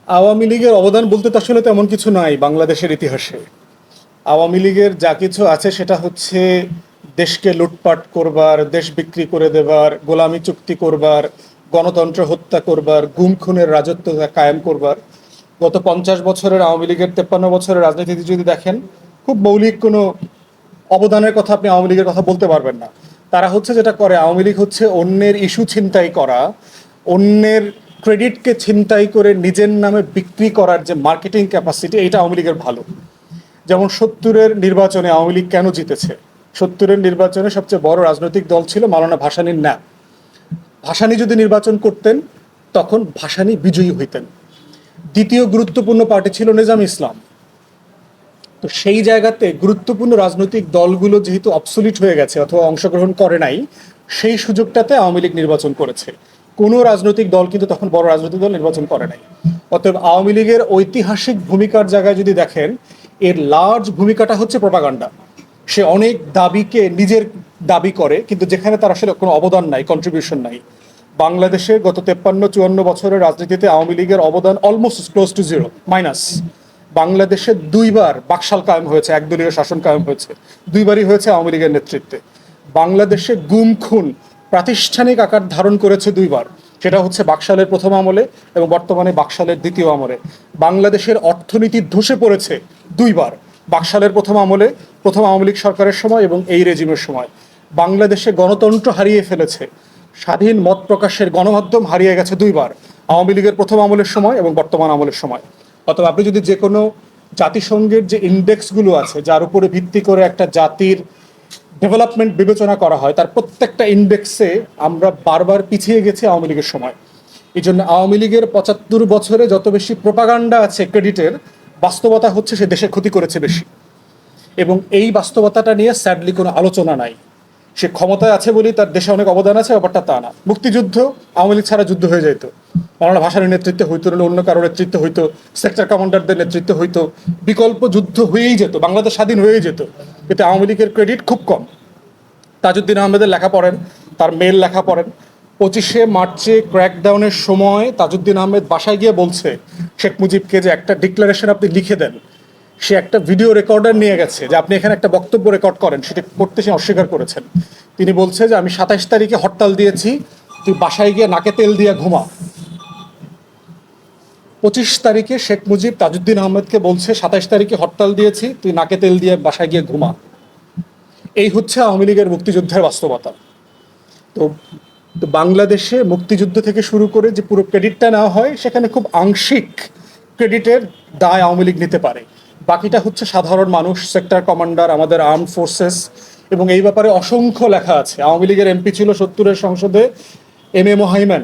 আওয়ামী লীগের অবদান বলতে তো আসলে তেমন কিছু নাই বাংলাদেশের ইতিহাসে। আওয়ামী লীগের যা কিছু আছে সেটা হচ্ছে দেশকে লুটপাট করবার, দেশ বিক্রি করে দেবার, গোলামি চুক্তি করবার, গণতন্ত্র হত্যা করবার, গুম খুনের রাজত্ব কায়েম করবার। গত 50 বছরের আওয়ামী লীগের 53 বছরের রাজনীতি যদি দেখেন, খুব মৌলিক কোনো অবদানের কথা আপনি আওয়ামী লীগের কথা বলতে পারবেন না। তারা হচ্ছে যেটা করে, আওয়ামী লীগ হচ্ছে অন্যের ইস্যু ছিনতাই করা, অন্যের ক্রেডিটকে ছিনতাই করে নিজের নামে বিক্রি করার যে মার্কেটিং ক্যাপাসিটি, এইটা আওয়ামী লীগের ভালো। যেমন 70-এর নির্বাচনে আওয়ামী লীগ কেন জিতেছে? 70-এর নির্বাচনে সবচেয়ে বড় রাজনৈতিক দল ছিল মাওলানা ভাসানীর ন্যাপ। ভাসানী যদি নির্বাচন করতেন তখন ভাসানী বিজয়ী হইতেন। দ্বিতীয় গুরুত্বপূর্ণ পার্টি ছিল নিজাম ইসলাম। তো সেই জায়গাতে গুরুত্বপূর্ণ রাজনৈতিক দলগুলো যেহেতু অবসলিট হয়ে গেছে অথবা অংশগ্রহণ করে নাই, সেই সুযোগটাতে আওয়ামী লীগ নির্বাচন করেছে। কোনো রাজনৈতিক দল কিন্তু তখন বড় রাজনৈতিক দল নির্বাচন করে নাই। অতএব আওয়ামী লীগের ঐতিহাসিক ভূমিকার জায়গায় যদি দেখেন, এর লার্জ ভূমিকাটা হচ্ছে প্রপাগান্ডা। সে অনেক দাবিকে নিজের দাবি করে, কিন্তু যেখানে তার আসলে কোনো অবদান নাই, কন্ট্রিবিউশন নাই। বাংলাদেশে গত 53-54 বছরের রাজনীতিতে আওয়ামী লীগের অবদান almost close two zero, minus. বাংলাদেশে দুইবার বাকশাল কায়েম হয়েছে, একদলীয় শাসন কায়েম হয়েছে, দুইবারই হয়েছে আওয়ামী লীগের নেতৃত্বে। বাংলাদেশে গুম খুন প্রাতিষ্ঠানিক আকার ধারণ করেছে দুইবার, সেটা হচ্ছে বাকশালের প্রথম আমলে এবং বর্তমানে বাকশালের দ্বিতীয় আমলে। বাংলাদেশের অর্থনীতি ধসে পড়েছে দুইবার, বাকশালের প্রথম আমলে, প্রথম আওয়ামী লীগ সরকারের সময় এবং এই রেজিমের সময়। বাংলাদেশে গণতন্ত্র হারিয়ে ফেলেছে, স্বাধীন মত প্রকাশের গণমাধ্যম হারিয়ে গেছে দুইবার, আওয়ামী লীগের প্রথম আমলের সময় এবং বর্তমান আমলের সময়। অথবা আপনি যদি যে কোনো জাতিসংঘের যে ইন্ডেক্সগুলো আছে যার উপরে ভিত্তি করে একটা জাতির ডেভেলপমেন্ট বিবেচনা করা হয়, তার প্রত্যেকটা ইন্ডেক্সে আমরা বারবার পিছিয়ে গেছি আওয়ামী লীগের সময়। এই জন্য আওয়ামী লীগের 75 বছরে যত বেশি প্রোপাগান্ডা আছে ক্রেডিটের, বাস্তবতা হচ্ছে সে দেশে ক্ষতি করেছে বেশি। এবং এই বাস্তবতাটা নিয়ে স্যাডলি কোনো আলোচনা নাই। সে ক্ষমতায় আছে বলেই তার দেশে অনেক অবদান আছে, ব্যাপারটা তা না। মুক্তিযুদ্ধ আওয়ামী লীগ ছাড়া যুদ্ধ হয়ে যেত, মাওলানা ভাসানীর নেতৃত্বে হইতো, নাহলে অন্য কারোর নেতৃত্বে হইতো, সেক্টর কমান্ডারদের নেতৃত্বে হইতো, বিকল্প যুদ্ধ হয়েই যেত, বাংলাদেশ স্বাধীন হয়ে যেত। এতে আওয়ামী লীগের ক্রেডিট খুব কম। তাজউদ্দিন আহমেদের লেখা পড়েন, তার মেল লেখা পড়েন। 25শে মার্চে ক্র্যাকডাউনের সময় তাজউদ্দিন আহমেদ বাসায় গিয়ে বলছে শেখ মুজিবকে যে একটা ডিক্লারেশন আপনি লিখে দেন। সে একটা ভিডিও রেকর্ডার নিয়ে গেছে যে আপনি এখানে একটা বক্তব্য রেকর্ড করেন, সেটা করতে সে অস্বীকার করেছেন। তিনি বলছে যে আমি 27 তারিখে হরতাল দিয়েছি, তুই বাসায় গিয়ে নাকে তেল দিয়ে ঘুমা। 25 তারিখে শেখ মুজিব তাজউদ্দিন আহমেদকে বলছে 27 তারিখে হরতাল দিয়েছি, তুই নাকে তেল দিয়ে বাসায় গিয়ে ঘুমা। এই হচ্ছে আওয়ামী লীগের মুক্তিযুদ্ধের বাস্তবতা। তো তো বাংলাদেশে মুক্তিযুদ্ধ থেকে শুরু করে যে পুরো ক্রেডিটটা নেওয়া হয়, সেখানে খুব আংশিক ক্রেডিটের দায় আওয়ামী লীগ নিতে পারে। বাকিটা হচ্ছে সাধারণ মানুষ, সেক্টর কমান্ডার, আমাদের আর্মড ফোর্সেস। এবং এই ব্যাপারে অসংখ্য লেখা আছে। আওয়ামী লীগের এমপি ছিল 70-এর সংসদে এম এ মোহাইমেন,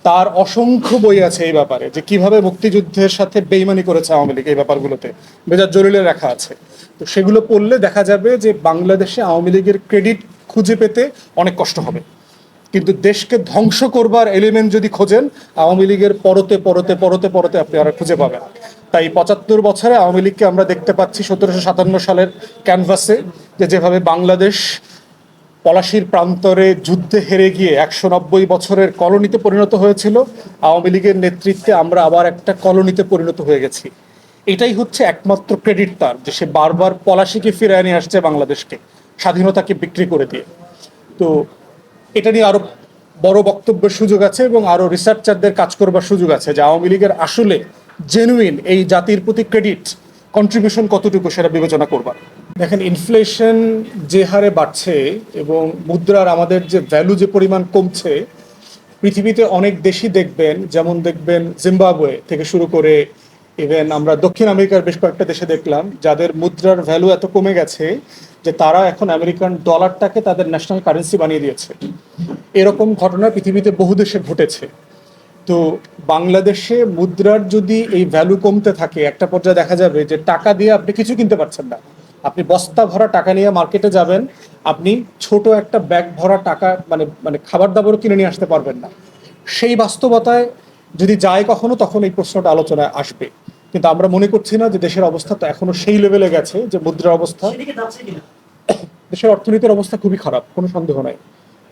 তার অসংখ্য বই আছে এই ব্যাপারে, যে কিভাবে মুক্তিযুদ্ধের সাথে বেইমানি করেছে আওয়ামী লীগ। এই ব্যাপারগুলোতে মেজর জলিলের লেখা আছে। তো সেগুলো পড়লে দেখা যাবে যে বাংলাদেশে আওয়ামী লীগের ক্রেডিট খুঁজে পেতে অনেক কষ্ট হবে। কিন্তু দেশকে ধ্বংস করবার এলিমেন্ট যদি খোঁজেন, আওয়ামী লীগের পরতে পরতে পরতে পরতে আপনি আর খুঁজে পাবেন। তাই 75 বছরে আওয়ামী লীগকে আমরা দেখতে পাচ্ছি 1757 সালের ক্যানভাসে, যে যেভাবে বাংলাদেশ পলাশির প্রান্তরে যুদ্ধে হেরে গিয়ে 190 বছরের কলোনিতে পরিণত হয়েছিল, আওয়ামী লীগের নেতৃত্বে আমরা আবার একটা কলোনিতে পরিণত হয়ে গেছি। এটাই হচ্ছে একমাত্র ক্রেডিট তার, যে সে বারবার পলাশিকে ফিরিয়ে নিয়ে আসছে বাংলাদেশকে, স্বাধীনতাকে বিক্রি করে দিয়ে। তো এটা নিয়ে আরো বড় বক্তব্যের সুযোগ আছে এবং আরো রিসার্চারদের কাজ করবার সুযোগ আছে, যে আওয়ামী লীগের আসলে জেনুইন এই জাতির প্রতি ক্রেডিট কন্ট্রিবিউশন কতটুকু সেটা বিবেচনা করবার। দেখেন, ইনফ্লেশন যে হারে বাড়ছে এবং মুদ্রার আমাদের যে ভ্যালু যে পরিমাণ কমছে, পৃথিবীতে অনেক দেশই দেখবেন, যেমন দেখবেন জিম্বাবুয়ে থেকে শুরু করে ইভেন আমরা দক্ষিণ আমেরিকার বেশ কয়েকটা দেশে দেখলাম, যাদের মুদ্রার ভ্যালু এত কমে গেছে যে তারা এখন আমেরিকান ডলারটাকে তাদের ন্যাশনাল কারেন্সি বানিয়ে দিয়েছে। এরকম ঘটনা পৃথিবীতে বহু দেশে ঘটেছে। তো বাংলাদেশে মুদ্রার যদি এই ভ্যালু কমতে থাকে, একটা পর্যায়ে দেখা যাবে যে টাকা দিয়ে আপনি কিছু কিনতে পারছেন না। আপনি বস্তা ভরা টাকা নিয়ে মার্কেটে যাবেন, আপনি ছোট একটা ব্যাগ ভরা টাকা মানে মানে খাবার দাবারও কিনে নিয়ে আসতে পারবেন না। সেই বাস্তবতায় যদি যায় কখনো, তখন এই প্রশ্নটা আলোচনায় আসবে। কিন্তু আমরা মনে করছি না যে দেশের অবস্থা তো এখনো সেই লেভেলে গেছে যে মুদ্রার অবস্থা, দেশের অর্থনীতির অবস্থা খুবই খারাপ, কোনো সন্দেহ নাই।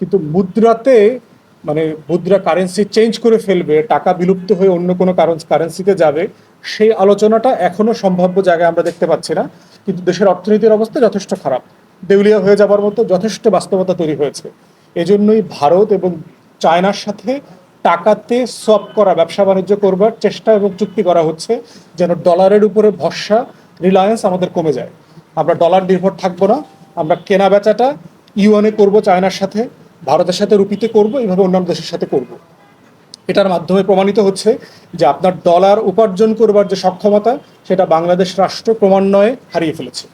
কিন্তু মুদ্রাতে মানে মুদ্রা কারেন্সি চেঞ্জ করে ফেলবে, টাকা বিলুপ্ত হয়ে অন্য কোনো কারেন্সিতে যাবে, সেই আলোচনাটা এখনো সম্ভাব্য জায়গায় আমরা দেখতে পাচ্ছি না। কিন্তু দেশের অর্থনীতির অবস্থা যথেষ্ট খারাপ, দেউলিয়া হয়ে যাবার মতো যথেষ্ট বাস্তবতা তৈরি হয়েছে। এজন্যই ভারত এবং চায়নার সাথে টাকাতে সোয়াপ করা, ব্যবসা বাণিজ্য করবার চেষ্টা এবং চুক্তি করা হচ্ছে, যেন ডলারের উপরে ভরসা, রিলায়েন্স আমাদের কমে যায়। আমরা ডলার নির্ভর থাকবো না, আমরা কেনা বেচাটা ইউয়ানে করব, চায়নার সাথে, ভারতের সাথে রুপিতে করব, এইভাবে অন্যান্য দেশের সাথে করব। এটার মাধ্যমে প্রমাণিত হচ্ছে যে আপনার ডলার উপার্জন করবার যে সক্ষমতা, সেটা বাংলাদেশ রাষ্ট্র ক্রমান্বয়ে হারিয়ে ফেলেছে।